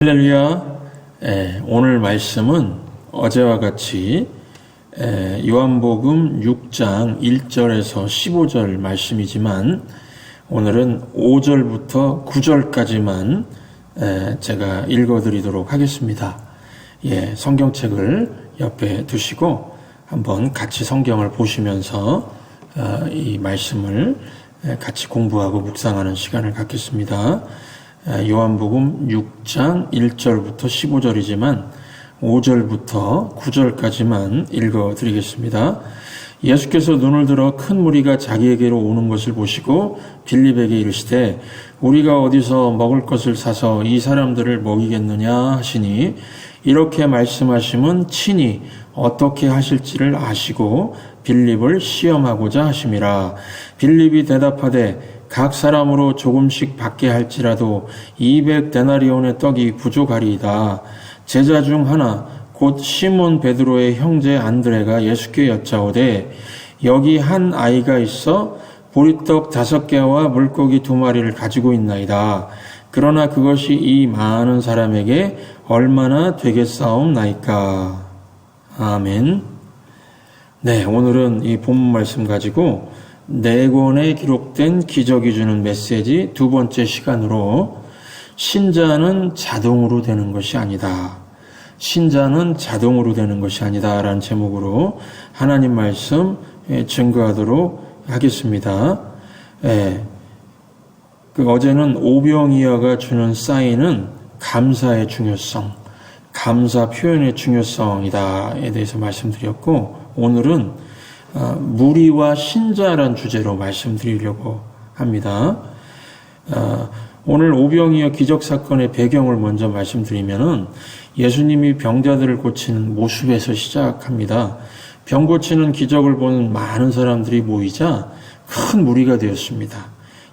할렐루야. 오늘 말씀은 어제와 같이 요한복음 6장 1절에서 15절 말씀이지만 오늘은 5절부터 9절까지만 제가 읽어드리도록 하겠습니다. 성경책을 옆에 두시고 한번 같이 성경을 보시면서 이 말씀을 같이 공부하고 묵상하는 시간을 갖겠습니다. 요한복음 6장 1절부터 15절이지만 5절부터 9절까지만 읽어드리겠습니다. 예수께서 눈을 들어 큰 무리가 자기에게로 오는 것을 보시고 빌립에게 이르시되 우리가 어디서 먹을 것을 사서 이 사람들을 먹이겠느냐 하시니 이렇게 말씀하심은 친히 어떻게 하실지를 아시고 빌립을 시험하고자 하심이라. 빌립이 대답하되 각 사람으로 조금씩 받게 할지라도 200데나리온의 떡이 부족하리이다. 제자 중 하나 곧 시몬 베드로의 형제 안드레가 예수께 여짜오되 여기 한 아이가 있어 보리떡 5개와 물고기 2마리를 가지고 있나이다. 그러나 그것이 이 많은 사람에게 얼마나 되겠사옵나이까. 아멘. 오늘은 이 본문 말씀 가지고 4권에 기록된 기적이 주는 메시지 두 번째 시간으로 신자는 자동으로 되는 것이 아니다. 신자는 자동으로 되는 것이 아니다 라는 제목으로 하나님 말씀 증거하도록 하겠습니다. 어제는 오병이어가 주는 사인은 감사의 중요성, 감사 표현의 중요성이다에 대해서 말씀드렸고 오늘은 무리와 신자란 주제로 말씀드리려고 합니다. 오늘 오병이어 기적사건의 배경을 먼저 말씀드리면은 예수님이 병자들을 고치는 모습에서 시작합니다. 병 고치는 기적을 보는 많은 사람들이 모이자 큰 무리가 되었습니다.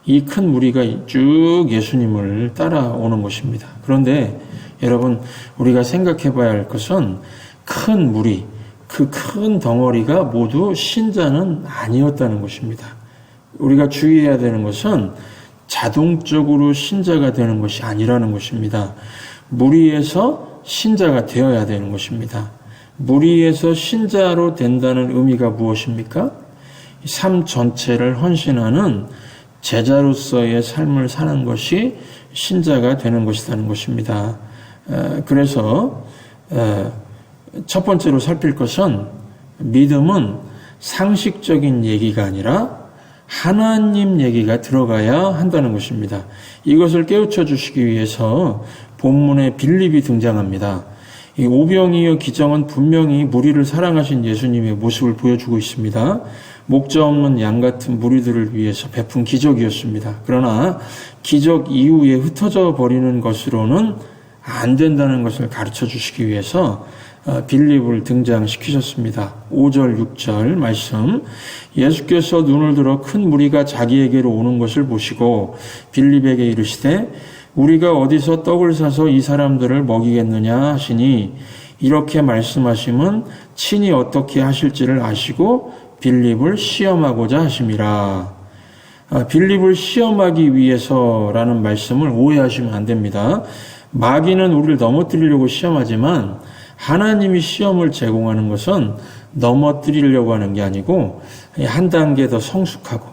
이 큰 무리가 쭉 예수님을 따라오는 것입니다. 그런데 여러분 우리가 생각해 봐야 할 것은 큰 무리, 그 큰 덩어리가 모두 신자는 아니었다는 것입니다. 우리가 주의해야 되는 것은 자동적으로 신자가 되는 것이 아니라는 것입니다. 무리에서 신자가 되어야 되는 것입니다. 무리에서 신자로 된다는 의미가 무엇입니까? 삶 전체를 헌신하는 제자로서의 삶을 사는 것이 신자가 되는 것이라는 것입니다. 그래서 첫 번째로 살필 것은 믿음은 상식적인 얘기가 아니라 하나님 얘기가 들어가야 한다는 것입니다. 이것을 깨우쳐 주시기 위해서 본문에 빌립이 등장합니다. 이 오병이어 기적은 분명히 무리를 사랑하신 예수님의 모습을 보여주고 있습니다. 목자 없는 양 같은 무리들을 위해서 베푼 기적이었습니다. 그러나 기적 이후에 흩어져 버리는 것으로는 안 된다는 것을 가르쳐 주시기 위해서 빌립을 등장시키셨습니다. 5절 6절 말씀 예수께서 눈을 들어 큰 무리가 자기에게로 오는 것을 보시고 빌립에게 이르시되 우리가 어디서 떡을 사서 이 사람들을 먹이겠느냐 하시니 이렇게 말씀하심은 친히 어떻게 하실지를 아시고 빌립을 시험하고자 하심이라. 빌립을 시험하기 위해서라는 말씀을 오해하시면 안 됩니다. 마귀는 우리를 넘어뜨리려고 시험하지만 하나님이 시험을 제공하는 것은 넘어뜨리려고 하는 게 아니고 한 단계 더 성숙하고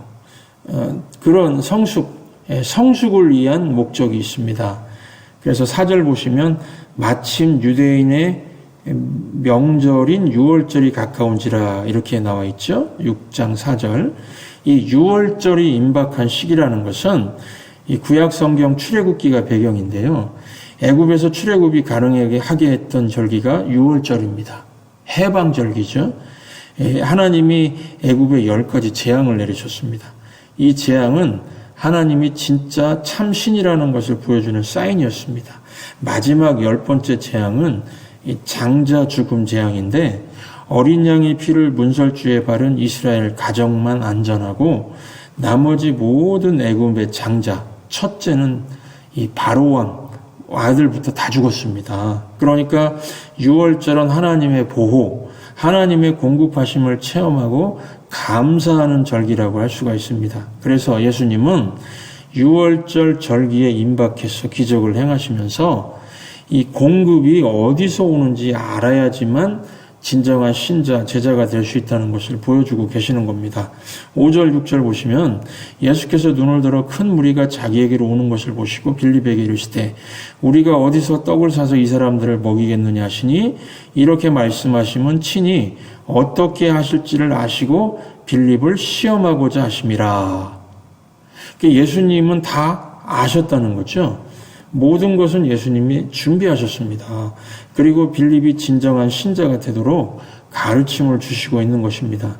그런 성숙을 위한 목적이 있습니다. 그래서 4절 보시면 마침 유대인의 명절인 유월절이 가까운지라 이렇게 나와 있죠. 6장 4절. 이 유월절이 임박한 시기라는 것은 이 구약 성경 출애굽기가 배경인데요. 애굽에서 출애굽이 가능하게 했던 절기가 유월절입니다. 해방절기죠. 하나님이 애굽에 10가지 재앙을 내리셨습니다. 이 재앙은 하나님이 진짜 참신이라는 것을 보여주는 사인이었습니다. 마지막 10번째 재앙은 이 장자 죽음 재앙인데 어린 양의 피를 문설주에 바른 이스라엘 가정만 안전하고 나머지 모든 애굽의 장자, 첫째는 이 바로왕 아들부터 다 죽었습니다. 그러니까 유월절은 하나님의 보호, 하나님의 공급하심을 체험하고 감사하는 절기라고 할 수가 있습니다. 그래서 예수님은 유월절 절기에 임박해서 기적을 행하시면서 이 공급이 어디서 오는지 알아야지만 진정한 신자, 제자가 될 수 있다는 것을 보여주고 계시는 겁니다. 5절, 6절 보시면 예수께서 눈을 들어 큰 무리가 자기에게로 오는 것을 보시고 빌립에게 이르시되 우리가 어디서 떡을 사서 이 사람들을 먹이겠느냐 하시니 이렇게 말씀하시면 친히 어떻게 하실지를 아시고 빌립을 시험하고자 하심이라. 예수님은 다 아셨다는 거죠. 모든 것은 예수님이 준비하셨습니다. 그리고 빌립이 진정한 신자가 되도록 가르침을 주시고 있는 것입니다.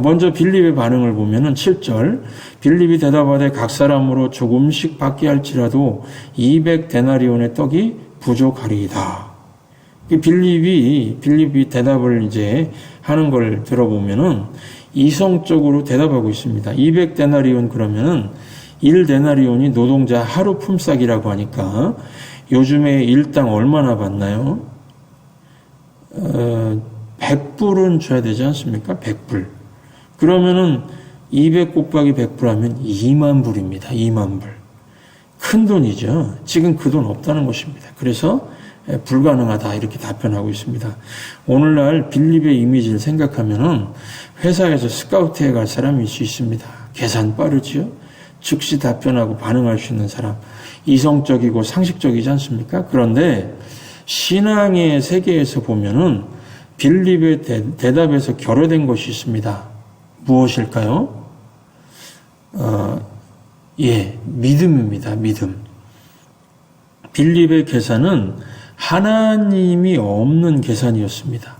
먼저 빌립의 반응을 보면은 7절 빌립이 대답하되 각 사람으로 조금씩 받게 할지라도 200데나리온의 떡이 부족하리이다. 빌립이 대답을 이제 하는 걸 들어보면은 이성적으로 대답하고 있습니다. 200데나리온 그러면은 1데나리온이 노동자 하루 품삯이라고 하니까 요즘에 일당 얼마나 받나요? 100불은 줘야 되지 않습니까? 100불. 그러면은 200 곱하기 100불 하면 2만 불입니다. 2만 불. 큰 돈이죠. 지금 그 돈 없다는 것입니다. 그래서 불가능하다 이렇게 답변하고 있습니다. 오늘날 빌립의 이미지를 생각하면은 회사에서 스카우트해 갈 사람일 수 있습니다. 계산 빠르지요? 즉시 답변하고 반응할 수 있는 사람, 이성적이고 상식적이지 않습니까? 그런데 신앙의 세계에서 보면은 빌립의 대답에서 결여된 것이 있습니다. 무엇일까요? 믿음입니다. 믿음. 빌립의 계산은 하나님이 없는 계산이었습니다.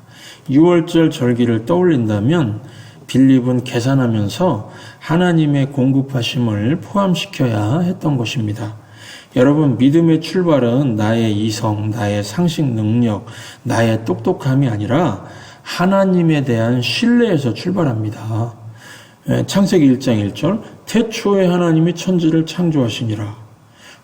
6월절 절기를 떠올린다면 빌립은 계산하면서 하나님의 공급하심을 포함시켜야 했던 것입니다. 여러분, 믿음의 출발은 나의 이성, 나의 상식 능력, 나의 똑똑함이 아니라 하나님에 대한 신뢰에서 출발합니다. 창세기 1장 1절 태초에 하나님이 천지를 창조하시니라.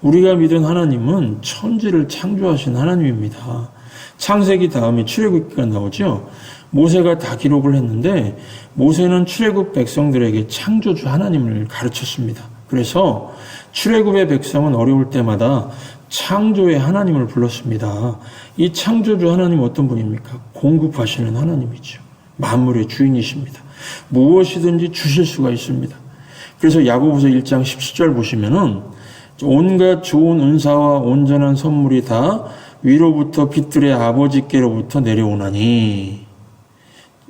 우리가 믿은 하나님은 천지를 창조하신 하나님입니다. 창세기 다음에 출애굽기가 나오죠. 모세가 다 기록을 했는데 모세는 출애굽 백성들에게 창조주 하나님을 가르쳤습니다. 그래서 출애굽의 백성은 어려울 때마다 창조의 하나님을 불렀습니다. 이 창조주 하나님 어떤 분입니까? 공급하시는 하나님이죠. 만물의 주인이십니다. 무엇이든지 주실 수가 있습니다. 그래서 야고보서 1장 17절 보시면은 온갖 좋은 은사와 온전한 선물이 다 위로부터 빛들의 아버지께로부터 내려오나니.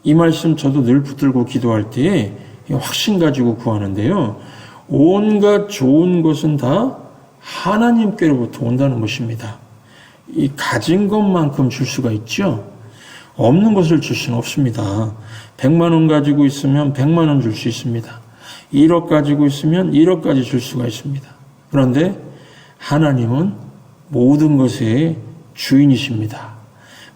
이 말씀 저도 늘 붙들고 기도할 때에 확신 가지고 구하는데요. 온갖 좋은 것은 다 하나님께로부터 온다는 것입니다. 이 가진 것만큼 줄 수가 있죠. 없는 것을 줄 수는 없습니다. 100만 원 가지고 있으면 100만 원 줄 수 있습니다. 1억 가지고 있으면 1억까지 줄 수가 있습니다. 그런데 하나님은 모든 것의 주인이십니다.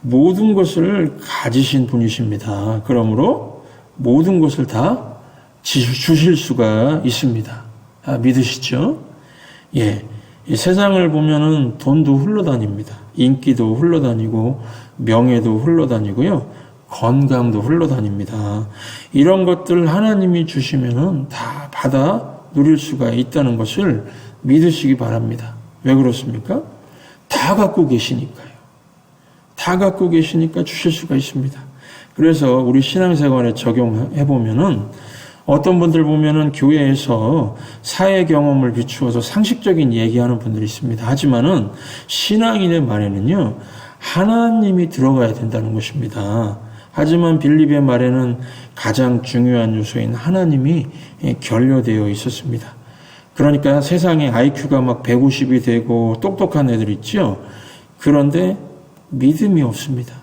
모든 것을 가지신 분이십니다. 그러므로 모든 것을 다 주실 수가 있습니다. 믿으시죠? 이 세상을 보면은 돈도 흘러다닙니다. 인기도 흘러다니고 명예도 흘러다니고요. 건강도 흘러다닙니다. 이런 것들 하나님이 주시면은 다 받아 누릴 수가 있다는 것을 믿으시기 바랍니다. 왜 그렇습니까? 다 갖고 계시니까요. 다 갖고 계시니까 주실 수가 있습니다. 그래서 우리 신앙생활에 적용해 보면은 어떤 분들 보면은 교회에서 사회 경험을 비추어서 상식적인 얘기하는 분들이 있습니다. 하지만은 신앙인의 말에는요, 하나님이 들어가야 된다는 것입니다. 하지만 빌립의 말에는 가장 중요한 요소인 하나님이 결여되어 있었습니다. 그러니까 세상에 IQ가 막 150이 되고 똑똑한 애들 있죠. 그런데 믿음이 없습니다.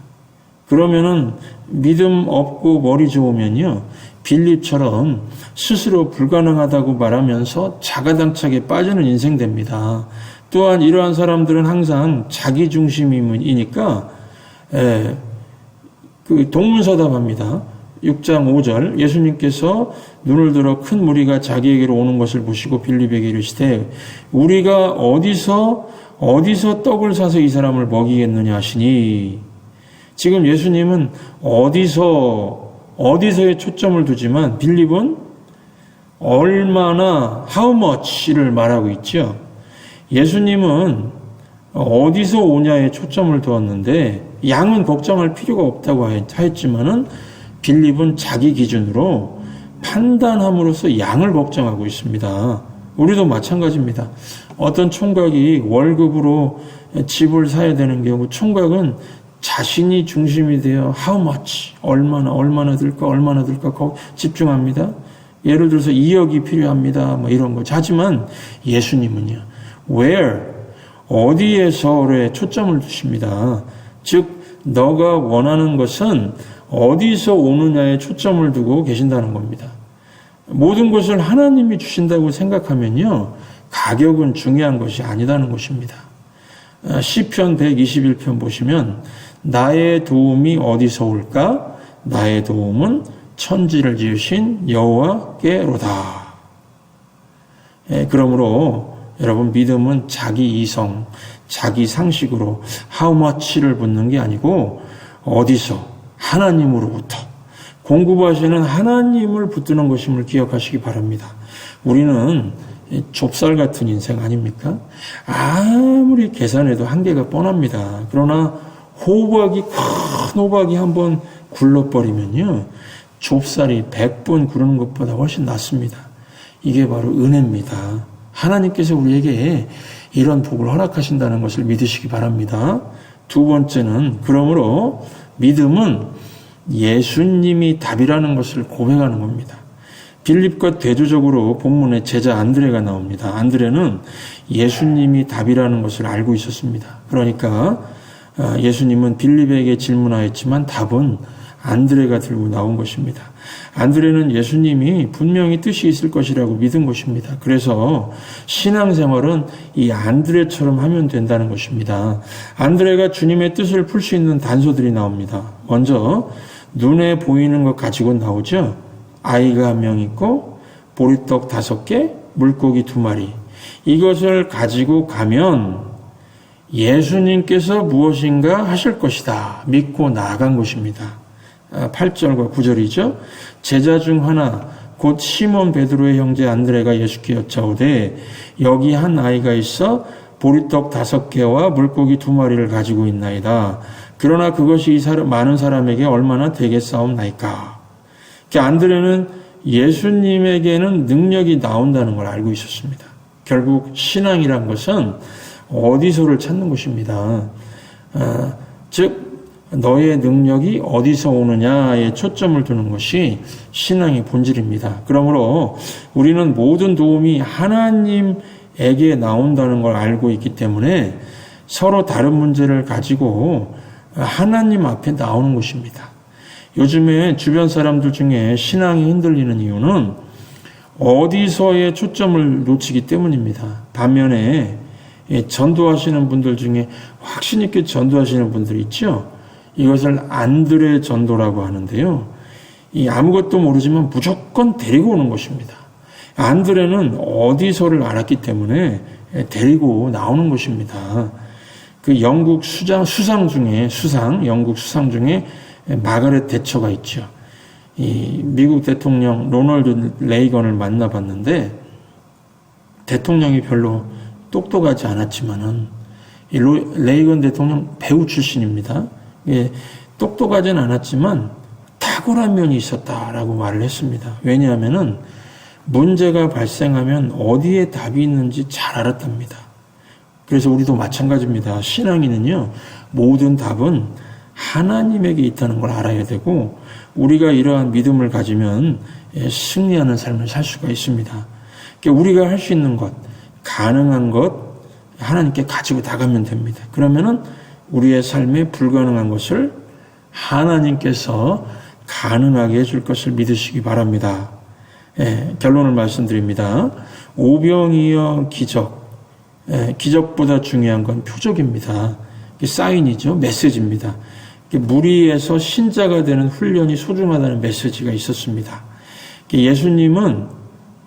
그러면은 믿음 없고 머리 좋으면요, 빌립처럼 스스로 불가능하다고 말하면서 자가당착에 빠지는 인생 됩니다. 또한 이러한 사람들은 항상 자기중심이니까 그 동문서답합니다. 6장 5절 예수님께서 눈을 들어 큰 무리가 자기에게로 오는 것을 보시고 빌립에게 이르시되 우리가 어디서 떡을 사서 이 사람을 먹이겠느냐 하시니, 지금 예수님은 어디서에 초점을 두지만 빌립은 얼마나 how much를 말하고 있죠. 예수님은 어디서 오냐에 초점을 두었는데 양은 걱정할 필요가 없다고 하였지만은 빌립은 자기 기준으로 판단함으로써 양을 걱정하고 있습니다. 우리도 마찬가지입니다. 어떤 총각이 월급으로 집을 사야 되는 경우 총각은 자신이 중심이 되어 how much, 얼마나 들까 집중합니다. 예를 들어서 2억이 필요합니다. 뭐 이런 거. 하지만 예수님은요. where, 어디에서에 초점을 두십니다. 즉 너가 원하는 것은 어디서 오느냐에 초점을 두고 계신다는 겁니다. 모든 것을 하나님이 주신다고 생각하면요. 가격은 중요한 것이 아니다는 것입니다. 시편 121편 보시면 나의 도움이 어디서 올까? 나의 도움은 천지를 지으신 여호와께로다. 그러므로 여러분 믿음은 자기 이성, 자기 상식으로 how much를 묻는 게 아니고 어디서 하나님으로부터 공급하시는 하나님을 붙드는 것임을 기억하시기 바랍니다. 우리는 좁쌀 같은 인생 아닙니까? 아무리 계산해도 한계가 뻔합니다. 그러나 큰 호박이 한번 굴러버리면요. 좁쌀이 100번 구르는 것보다 훨씬 낫습니다. 이게 바로 은혜입니다. 하나님께서 우리에게 이런 복을 허락하신다는 것을 믿으시기 바랍니다. 두 번째는 그러므로 믿음은 예수님이 답이라는 것을 고백하는 겁니다. 빌립과 대조적으로 본문에 제자 안드레가 나옵니다. 안드레는 예수님이 답이라는 것을 알고 있었습니다. 그러니까 예수님은 빌립에게 질문하였지만 답은 안드레가 들고 나온 것입니다. 안드레는 예수님이 분명히 뜻이 있을 것이라고 믿은 것입니다. 그래서 신앙생활은 이 안드레처럼 하면 된다는 것입니다. 안드레가 주님의 뜻을 풀 수 있는 단서들이 나옵니다. 먼저 눈에 보이는 것 가지고 나오죠. 아이가 1명 있고 보리떡 5개, 물고기 2마리. 이것을 가지고 가면 예수님께서 무엇인가 하실 것이다. 믿고 나아간 것입니다. 8절과 9절이죠. 제자 중 하나 곧 시몬 베드로의 형제 안드레가 예수께 여짜오되 여기 한 아이가 있어 보리떡 5개와 물고기 2마리를 가지고 있나이다. 그러나 그것이 많은 사람에게 얼마나 되겠사옵나이까. 안드레는 예수님에게는 능력이 나온다는 걸 알고 있었습니다. 결국 신앙이란 것은 어디서를 찾는 것입니다. 즉 너의 능력이 어디서 오느냐에 초점을 두는 것이 신앙의 본질입니다. 그러므로 우리는 모든 도움이 하나님에게 나온다는 걸 알고 있기 때문에 서로 다른 문제를 가지고 하나님 앞에 나오는 것입니다. 요즘에 주변 사람들 중에 신앙이 흔들리는 이유는 어디서의 초점을 놓치기 때문입니다. 반면에 전도하시는 분들 중에 확신 있게 전도하시는 분들이 있죠. 이것을 안드레 전도라고 하는데요. 아무것도 모르지만 무조건 데리고 오는 것입니다. 안드레는 어디서를 알았기 때문에 데리고 나오는 것입니다. 그 영국 영국 수상 중에 마가렛 대처가 있죠. 이 미국 대통령 로널드 레이건을 만나봤는데 대통령이 별로 똑똑하지 않았지만은 이 레이건 대통령 배우 출신입니다. 똑똑하진 않았지만 탁월한 면이 있었다라고 말을 했습니다. 왜냐하면은 문제가 발생하면 어디에 답이 있는지 잘 알았답니다. 그래서 우리도 마찬가지입니다. 신앙인은요, 모든 답은 하나님에게 있다는 걸 알아야 되고, 우리가 이러한 믿음을 가지면 승리하는 삶을 살 수가 있습니다. 우리가 할 수 있는 것, 가능한 것, 하나님께 가지고 나가면 됩니다. 그러면은 우리의 삶에 불가능한 것을 하나님께서 가능하게 해줄 것을 믿으시기 바랍니다. 결론을 말씀드립니다. 오병이어 기적, 기적보다 중요한 건 표적입니다. 사인이죠. 메시지입니다. 무리에서 신자가 되는 훈련이 소중하다는 메시지가 있었습니다. 예수님은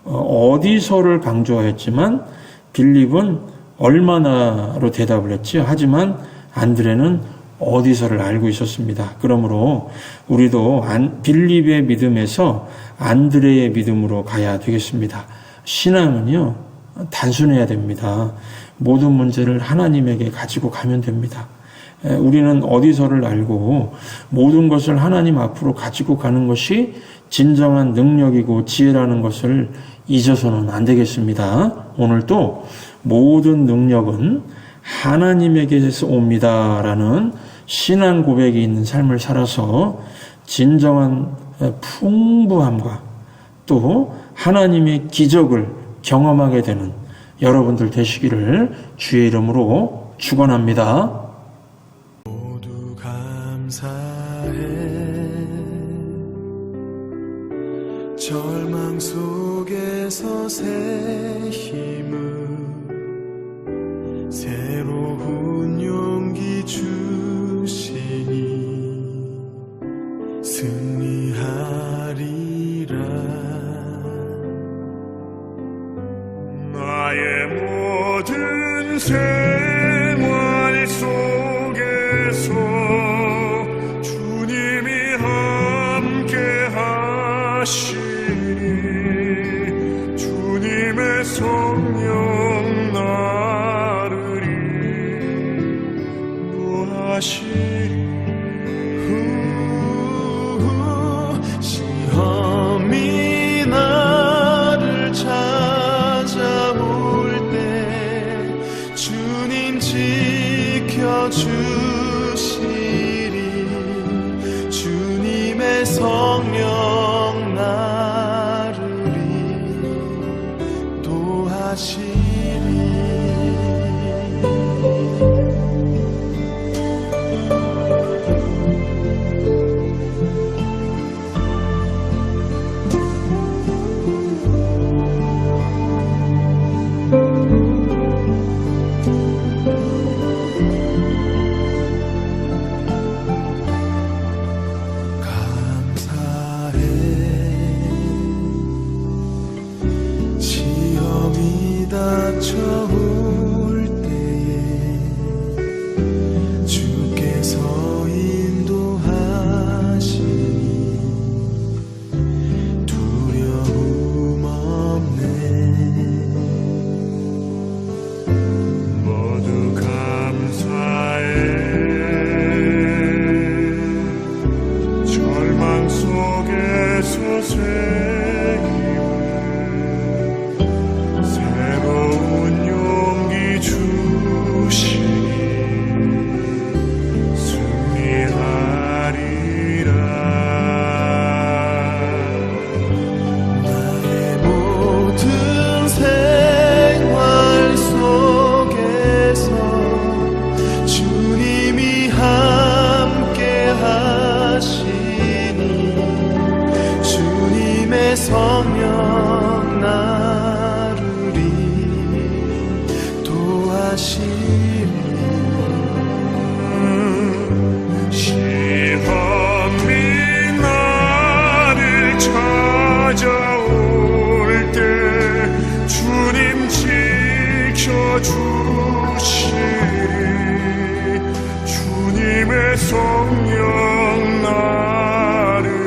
어디서를 강조하였지만 빌립은 얼마나로 대답을 했죠. 하지만 안드레는 어디서를 알고 있었습니다. 그러므로 우리도 빌립의 믿음에서 안드레의 믿음으로 가야 되겠습니다. 신앙은요, 단순해야 됩니다. 모든 문제를 하나님에게 가지고 가면 됩니다. 우리는 어디서를 알고 모든 것을 하나님 앞으로 가지고 가는 것이 진정한 능력이고 지혜라는 것을 잊어서는 안 되겠습니다. 오늘도 모든 능력은 하나님에게서 옵니다라는 신앙 고백이 있는 삶을 살아서 진정한 풍부함과 또 하나님의 기적을 경험하게 되는 여러분들 되시기를 주의 이름으로 축원합니다. 모두 감사해. 절망 속에서 새 힘을, 새로운 용기 주시니 승리하리라. 나의 모든 생활 속에서 주님이 함께 하시니 주님의 성령 나를 인도하시니 시험이 나를 찾아올 때 주님 지켜주시리. 주님의 성령 나를 인도하시리. 닥쳐올 때에 주께서 인도하시니 두려움 없네. 모두 감사해. 절망 속에서 새 성령 나를 인도하시리. 시험이 나를 찾아올 때 주님 지켜주시리. 주님의 성령 나를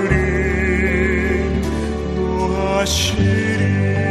시리.